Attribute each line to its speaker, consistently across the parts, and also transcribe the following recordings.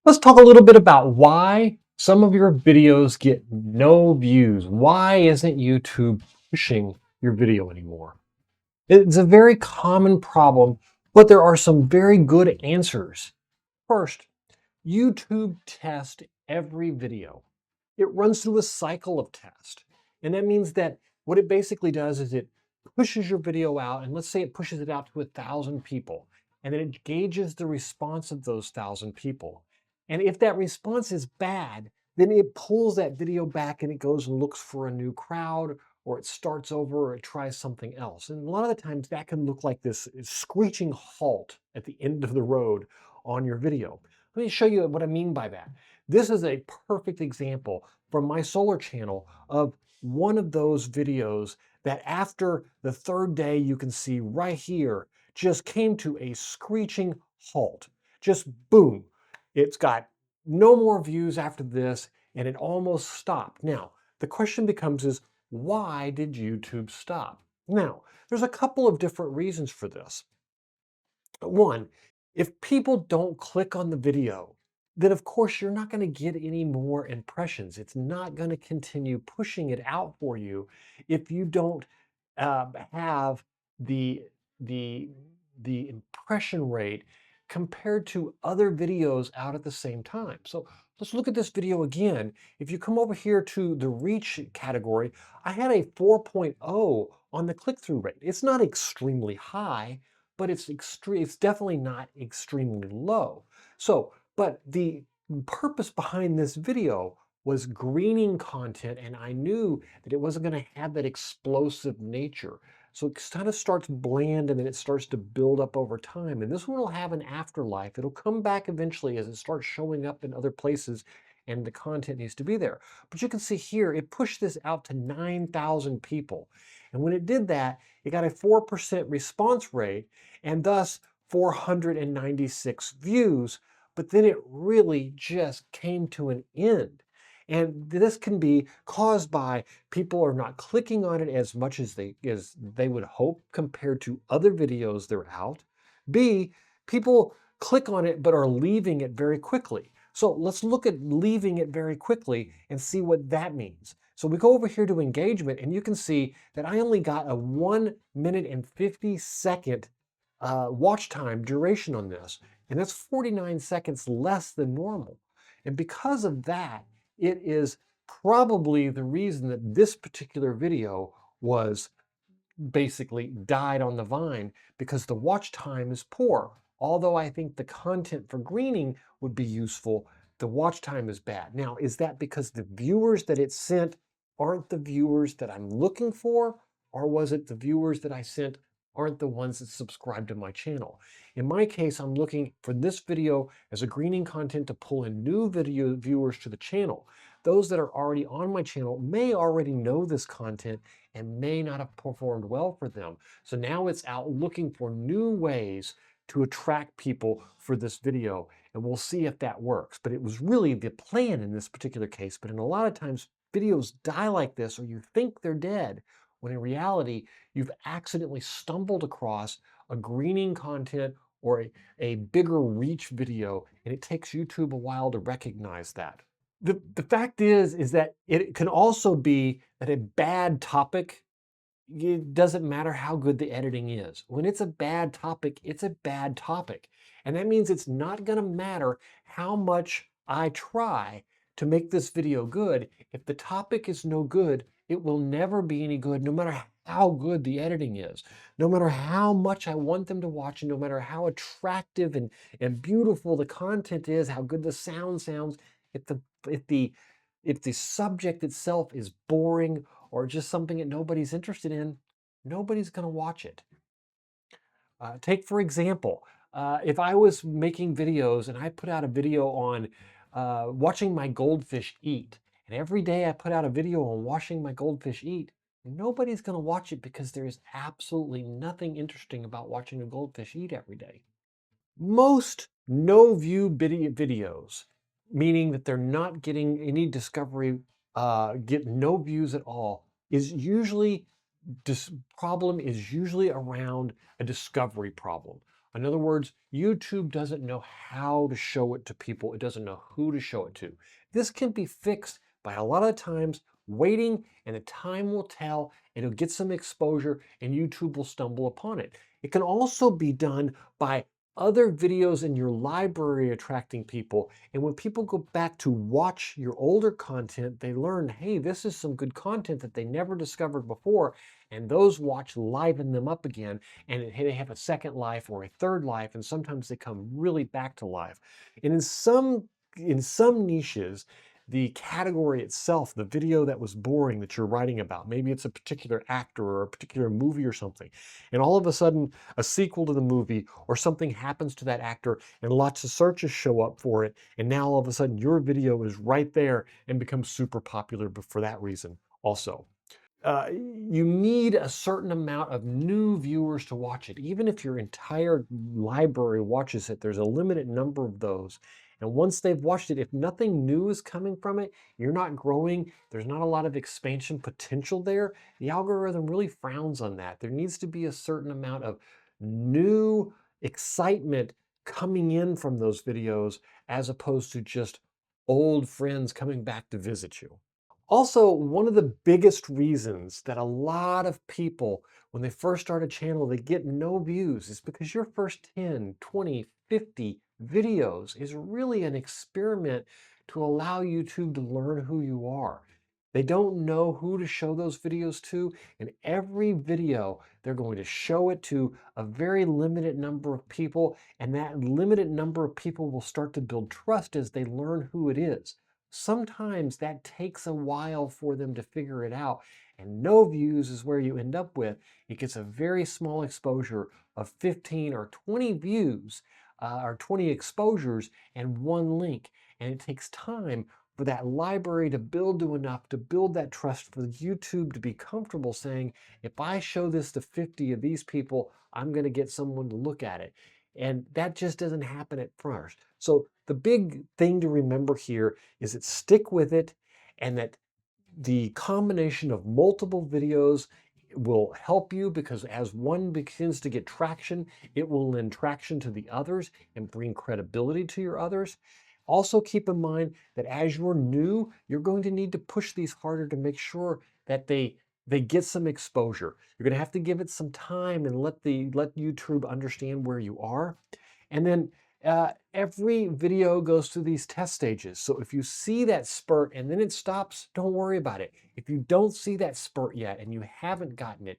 Speaker 1: Let's talk a little bit about why some of your videos get no views. Why isn't YouTube pushing your video anymore? It's a very common problem, but there are some very good answers. First, YouTube tests every video. It runs through a cycle of test. And that means that what it basically does is it pushes your video out, and let's say it pushes it out to 1,000 people, and then it gauges the response of those 1,000 people. And if that response is bad, then it pulls that video back and it goes and looks for a new crowd, or it starts over, or it tries something else. And a lot of the times that can look like this screeching halt at the end of the road on your video. Let me show you what I mean by that. This is a perfect example from my solar channel of one of those videos that after the third day, you can see right here, just came to a screeching halt. Just boom. It's got no more views after this, and it almost stopped. Now, the question becomes is, why did YouTube stop? Now, there's a couple of different reasons for this. One, if people don't click on the video, then of course you're not going to get any more impressions. It's not going to continue pushing it out for you if you don't have the the the impression rate compared to other videos out at the same time. So let's look at this video again. If you come over here to the reach category, I had a 4.0 on the click-through rate. It's not extremely high, but it's definitely not extremely low. So, but the purpose behind this video was greening content, and I knew that it wasn't going to have that explosive nature. So it kind of starts bland and then it starts to build up over time. And this one will have an afterlife. It'll come back eventually as it starts showing up in other places and the content needs to be there. But you can see here, it pushed this out to 9,000 people. And when it did that, it got a 4% response rate and thus 496 views. But then it really just came to an end. And this can be caused by people are not clicking on it as much as they would hope compared to other videos that are out. B, people click on it but are leaving it very quickly. So let's look at leaving it very quickly and see what that means. So we go over here to engagement and you can see that I only got a 1 minute and 50-second watch time duration on this. And that's 49 seconds less than normal. And because of that, it is probably the reason that this particular video was basically died on the vine because the watch time is poor. Although I think the content for greening would be useful, the watch time is bad. Now, is that because the viewers that it sent aren't the viewers that I'm looking for? Or was it the viewers that I sent aren't the ones that subscribe to my channel? In my case, I'm looking for this video as a greening content to pull in new video viewers to the channel. Those that are already on my channel may already know this content and may not have performed well for them. So now it's out looking for new ways to attract people for this video, and we'll see if that works. But it was really the plan in this particular case. But in a lot of times, videos die like this, or you think they're dead, when in reality, you've accidentally stumbled across a greening content or a bigger reach video, and it takes YouTube a while to recognize that. The fact is that it can also be that a bad topic, it doesn't matter how good the editing is. When it's a bad topic, it's a bad topic. And that means it's not going to matter how much I try to make this video good. If the topic is no good, it will never be any good, no matter how good the editing is, no matter how much I want them to watch, and no matter how attractive and beautiful the content is, how good the sound sounds. If the if the if the subject itself is boring or just something that nobody's interested in, nobody's going to watch it. Take, for example, if I was making videos and I put out a video on watching my goldfish eat, and every day I put out a video on watching my goldfish eat, nobody's going to watch it because there is absolutely nothing interesting about watching a goldfish eat every day. Most no view videos, meaning that they're not getting any discovery, get no views at all, is usually this problem is usually around a discovery problem. In other words, YouTube doesn't know how to show it to people. It doesn't know who to show it to. This can be fixed by a lot of times waiting, and the time will tell. It'll get some exposure and YouTube will stumble upon it. It can also be done by other videos in your library attracting people. And when people go back to watch your older content, they learn, hey, this is some good content that they never discovered before. And those watch liven them up again. And they have a second life or a third life. And sometimes they come really back to life. And in some niches, the category itself, the video that was boring that you're writing about, maybe it's a particular actor or a particular movie or something, and all of a sudden a sequel to the movie or something happens to that actor and lots of searches show up for it, and now all of a sudden your video is right there and becomes super popular for that reason also. You need a certain amount of new viewers to watch it. Even if your entire library watches it, there's a limited number of those. And once they've watched it, if nothing new is coming from it, you're not growing, there's not a lot of expansion potential there, the algorithm really frowns on that. There needs to be a certain amount of new excitement coming in from those videos as opposed to just old friends coming back to visit you. Also, one of the biggest reasons that a lot of people, when they first start a channel, they get no views is because your first 10, 20, 50 videos is really an experiment to allow YouTube to learn who you are. They don't know who to show those videos to, and every video they're going to show it to a very limited number of people, and that limited number of people will start to build trust as they learn who it is. Sometimes that takes a while for them to figure it out, and no views is where you end up with. It gets a very small exposure of 15 or 20 views or 20 exposures and one link. And it takes time for that library to build to enough to build that trust for YouTube to be comfortable saying, if I show this to 50 of these people, I'm going to get someone to look at it. And that just doesn't happen at first. So the big thing to remember here is that stick with it, and that the combination of multiple videos will help you, because as one begins to get traction, it will lend traction to the others and bring credibility to your others. Also keep in mind that as you're new, you're going to need to push these harder to make sure that they get some exposure. You're going to have to give it some time and let YouTube understand where you are. And then every video goes through these test stages. So if you see that spurt and then it stops, don't worry about it. If you don't see that spurt yet and you haven't gotten it,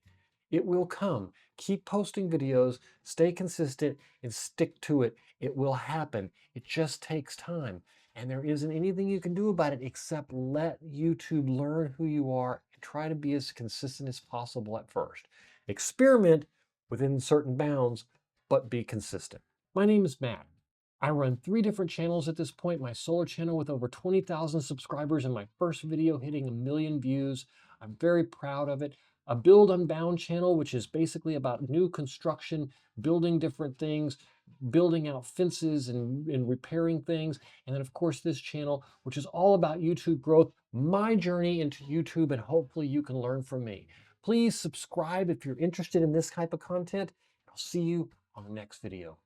Speaker 1: it will come. Keep posting videos, stay consistent, and stick to it. It will happen. It just takes time. And there isn't anything you can do about it except let YouTube learn who you are and try to be as consistent as possible at first. Experiment within certain bounds, but be consistent. My name is Matt. I run 3 different channels at this point. My solar channel with over 20,000 subscribers and my first video hitting 1 million views. I'm very proud of it. A Build Unbound channel, which is basically about new construction, building different things, building out fences and repairing things. And then of course this channel, which is all about YouTube growth, my journey into YouTube, and hopefully you can learn from me. Please subscribe if you're interested in this type of content. I'll see you on the next video.